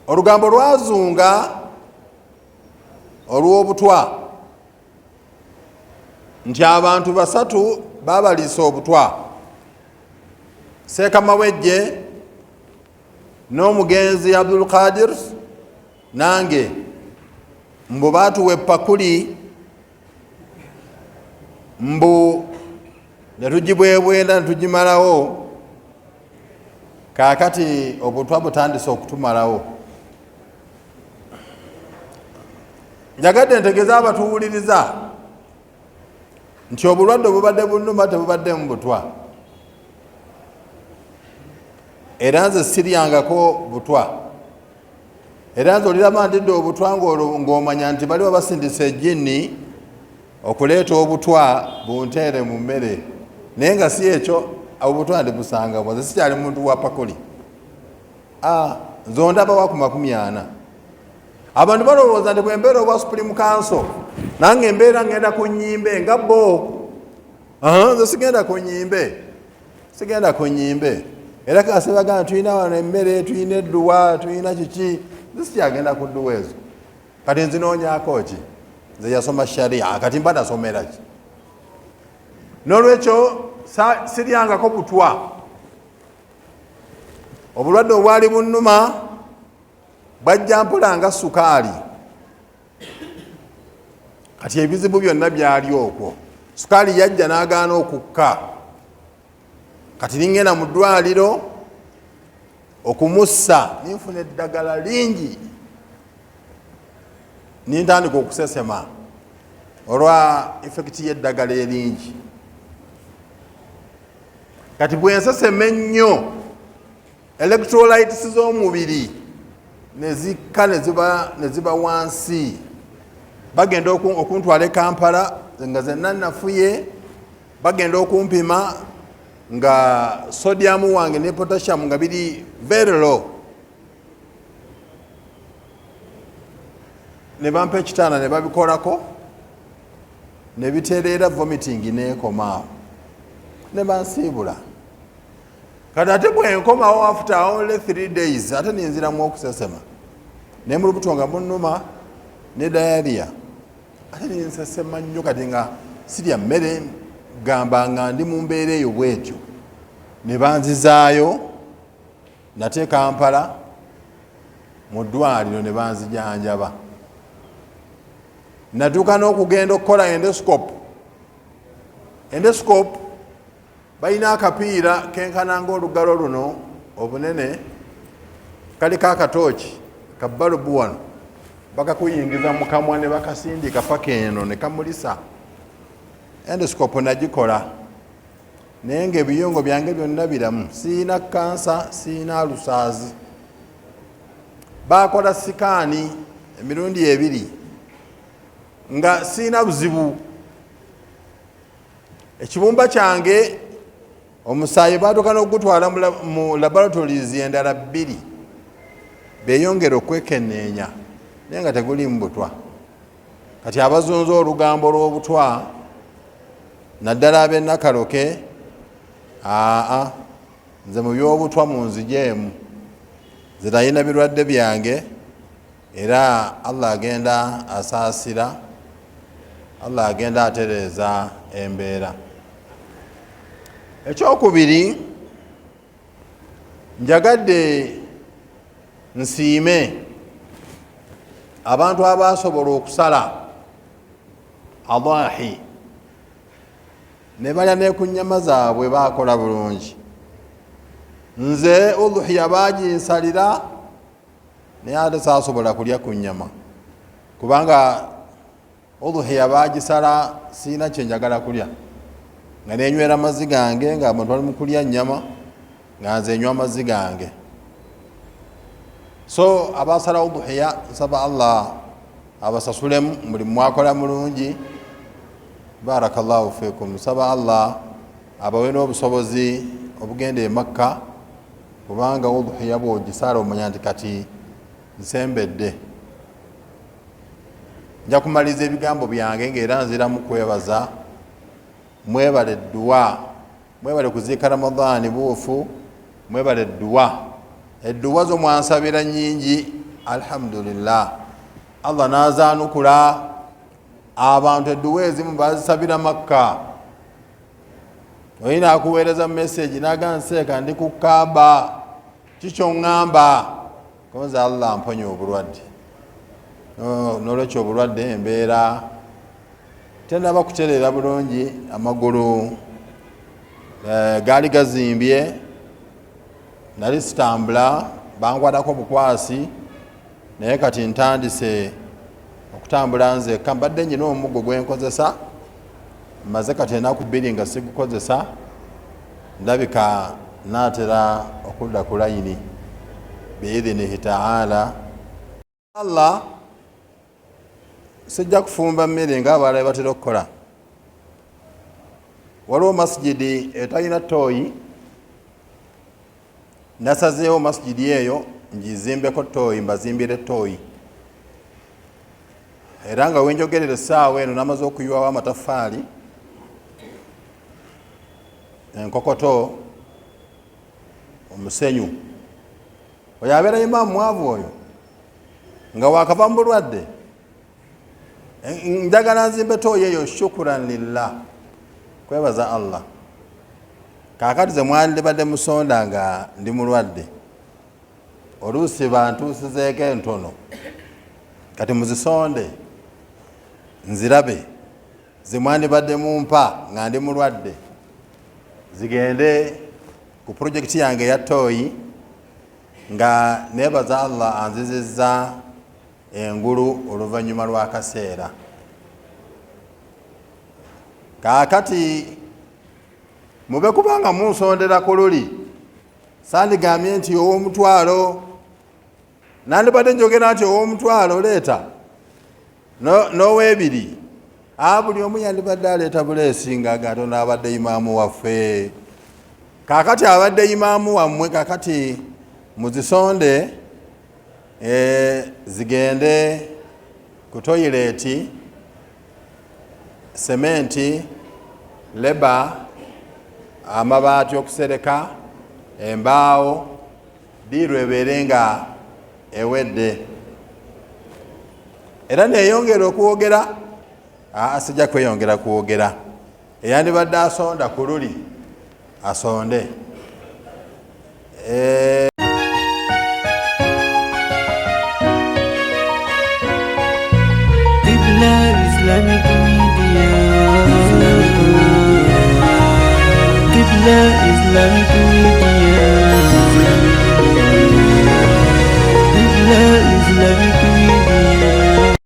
Olugambo lwazunga olw'obutwa nti abantu basatu babaliisa obutwa, Sekamawejje n'omugenzi Abdul Qadir nange, mbu baatuwa epakuli mbu ne tugibwebwenda ne tugimalawo, kaakati obutwa butandise okutumalawo. Njagadde ntegeeza abatuwuliriza nti obulwadde obubadde bunnuma tebubadde mu butwa, era nze siryangako butwa, era nze oliraba ndidde obutwa ng'omanya nti baliwo basindisa ejjini okuleeta obutwa bunteere mu mmere, naye nga si ekyo obutwa ndibusanga nze sikyali muntu wa pakuli. Nze ondaba wa ku 40. Abantu balowooza nti bwembeera obwa Supreme Council nange embeera ngenda ku nnyimbe nga bo. Nze sigenda ku nnyimbe, era kasi bagamba tulina wano emmere, tulina edduwa, tulina kiki, nze sikyagenda ku dduwa ezo. Kati nzinoonyaako ki? Nze yasoma sharia, kati mba nasomera ki? N'olwekyo siryangako butwa. Obulwadde obwali bunnuma bwajja mpola nga sukaali, kati ebizibu byonna byali okwo. Sukaali yajja n'agaana okukka, kati ningenda mu ddwaliro okumussa, ninfuna eddagala lingi, nintandika okusesema olwa effekiti y'eddagala eringi. Kati bwensesema ennyo, electrolytes z'omubiri nezikka ne ziba wansi, bagenda okuntwala e Kampala nga zenna nafuye, bagenda okumpima nga sodium wange ne potassium nga biri very low, ne bampa ekitaana ne babikolako, ne bitereera vomiting neekomaawo, ne bansiibula. Kati ate bwenkomawo after only 3 days ate ninziramu okusesema, ne mu lubuto nga munnuma ne diarrhea, ate ninsesema nnyo, kati nga sirya mmere, gamba nga ndi mu mbeera eyo bwetyo. Ne banzizaayo nate Kampala mu ddwaliro ne banzijanjaba. Natuuka n'okugenda okukola endoscope. Endoscope balina akapiira kenkana ng'olugalo luno obunene, kaliko akatooki ka balubu wano, bakakuyingiza mu kamwa ne bakasindika paka eno ne kamulisa. Endoscope nagikola, naye ng'ebiyungo byange byonna biramu, siina kansa, siina lusaazi. Bakola sikaani emirundi 2 nga siina buzibu. Ekibumba kyange omusaayi baatuuka n'okugutwala mu laboratories endala 2 beeyongera okwekenneenya, naye nga teguli mu butwa. Kati abazunza olugambo lw'obutwa naddala ab'ennakaloke, nze mu by'obutwa munzijeemu, nze nalina birwadde byange, era Allah agenda asaasira, Allah agenda atereeza embeera. Ekyokubiri, njagadde nsiime abantu abasobola okusala adaahi ne balya ne ku nnyama zaabwe, baakola bulungi. Nze udhiya baaginsalira, naye ate saasobola kulya ku nnyama, kubanga udhiya baagisala siina kye njagala kulya, nga nenywera amazzi gange, nga abantu bali mu kulya nnyama nga nze nywa amazzi gange. So abasala udhiya nsaba Allah abasasulemu, mulimu mwakola mulungi, barakallahu fikum. Nsaba Allah abawe n'obusobozi obugenda e Makka, kubanga udhiya bw'ogisala omanya nti kati nsembedde. nja kumaliza ebigambo byange ng'era nzira mu kwebaza. Mwebale dduwa, mwebale kuziika Ramadhaani buufu, mwebale dduwa. Edduwa zo mwansabira nnyingi, alhamdulillah. Allah n'azaanukula abantu edduwa ezimu bazisabira Makka. Oyina akuweereza message n'agamba nseeka ndi ku Kaaba, kikyo ŋŋamba konze Allah amponya obulwadde. N'olwekyo obulwadde embeera tenaba kutereera bulungi, amagulu gaali gazimbye, nali sitambula, bankwatako bukwasi, naye kati ntandise okutambula nzekka. Mbadde nyina omuggo gwe nkozesa, maze kati ennaku 2 nga sigukozesa, ndabika naatera okudda ku layini biidhinihi taala. Allah sijja kufumba mmere ng'abalala batera okukola. Waliwo masjidi etalina tooyi, nasazeewo masjidi eyo ngizimbeko tooyi, mbazimbire tooyi. Era nga wenjogerera essaawa eno namaze okuyiwawo amatafaali, enkokoto, omusenyu. Oyo abeera imaamu mwavu oyo nga wakava mu bulwadde. Njagala nzimbe tooyi eyo shukuran lillah, kwebaza Allah. Kaakati ze mwandibadde musonda nga ndi mulwadde, oluusi bantuusizeeko entono, kati muzisonde nzirabe. Ze mwandibadde mumpa nga ndi mulwadde, zigende ku projekiti yange ya tooyi, nga nebaza Allah anzizizza engulu oluvannyuma lw'akaseera. Kaakati mube kubanga munsondera ku luli, sandigambye nti ow'omutwalo, nandibadde njogera nti ow'omutwalo leeta n'ow'ebiri. Buli omu yandibadde aleeta buleesi nga Katonda abadde imaamu waffe. Kaakati abadde imaamu wammwe, kaakati muzisonde zigende ku toyileti, sementi, leba, amabaati okusereka, embaawo, diiru ebeere nga ewedde. Era neeyongera okuwogera, sijja kweyongera kuwogera. Eyandibadde asonda ku luli asonde. Islamic Media. Qibla Islamic Media.